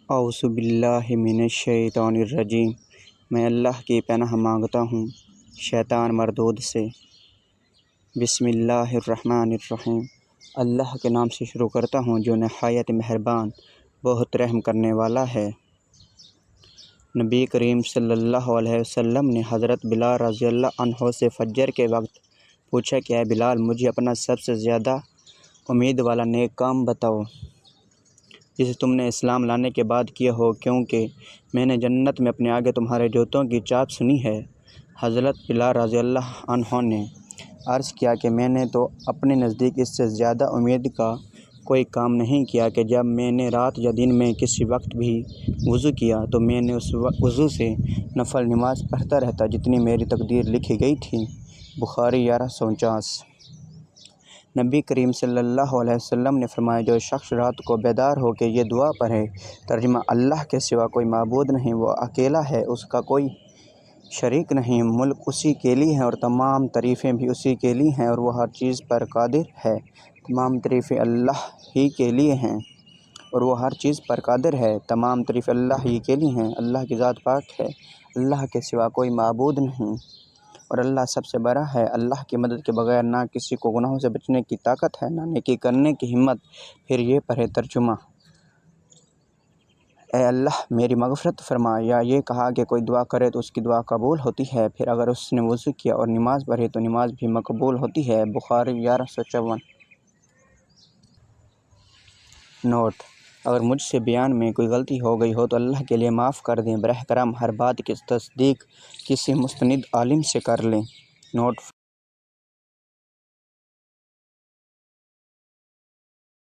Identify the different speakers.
Speaker 1: اعوذ باللہ من الشیطان الرجیم۔ میں اللہ کی پناہ مانگتا ہوں شیطان مردود سے۔ بسم اللہ الرحمن الرحیم۔ اللہ کے نام سے شروع کرتا ہوں جو نہایت مہربان بہت رحم کرنے والا ہے۔ نبی کریم صلی اللہ علیہ وسلم نے حضرت بلال رضی اللہ عنہ سے فجر کے وقت پوچھا کہ اے بلال، مجھے اپنا سب سے زیادہ امید والا نیک کام بتاؤ جسے تم نے اسلام لانے کے بعد کیا ہو، کیونکہ میں نے جنت میں اپنے آگے تمہارے جوتوں کی چاپ سنی ہے۔ حضرت بلال رضی اللہ عنہ نے عرض کیا کہ میں نے تو اپنے نزدیک اس سے زیادہ امید کا کوئی کام نہیں کیا کہ جب میں نے رات یا دن میں کسی وقت بھی وضو کیا تو میں نے اس وضو سے نفل نماز پڑھتا رہتا جتنی میری تقدیر لکھی گئی تھی۔ بخاری 1149۔ نبی کریم صلی اللہ علیہ وسلم نے فرمایا، جو شخص رات کو بیدار ہو کے یہ دعا پڑھے، ترجمہ: اللہ کے سوا کوئی معبود نہیں، وہ اکیلا ہے، اس کا کوئی شریک نہیں، ملک اسی کے لیے ہے اور تمام تعریفیں بھی اسی کے لیے ہیں اور وہ ہر چیز پر قادر ہے۔ تمام تعریفیں اللہ ہی کے لیے ہیں اور وہ ہر چیز پر قادر ہے۔ تمام تعریفیں اللہ ہی کے لیے ہیں۔ اللہ کی ذات پاک ہے، اللہ کے سوا کوئی معبود نہیں اور اللہ سب سے بڑا ہے۔ اللہ کی مدد کے بغیر نہ کسی کو گناہوں سے بچنے کی طاقت ہے، نہ نیکی کرنے کی ہمت۔ پھر یہ پڑھے، ترجمہ: اے اللہ میری مغفرت فرما، یا یہ کہا کہ کوئی دعا کرے تو اس کی دعا قبول ہوتی ہے، پھر اگر اس نے وضو کیا اور نماز پڑھی تو نماز بھی مقبول ہوتی ہے۔ بخاری 1154۔ نوٹ: اگر مجھ سے بیان میں کوئی غلطی ہو گئی ہو تو اللہ کے لیے معاف کر دیں۔ براہ کرم ہر بات کی تصدیق کسی مستند عالم سے کر لیں۔ نوٹ: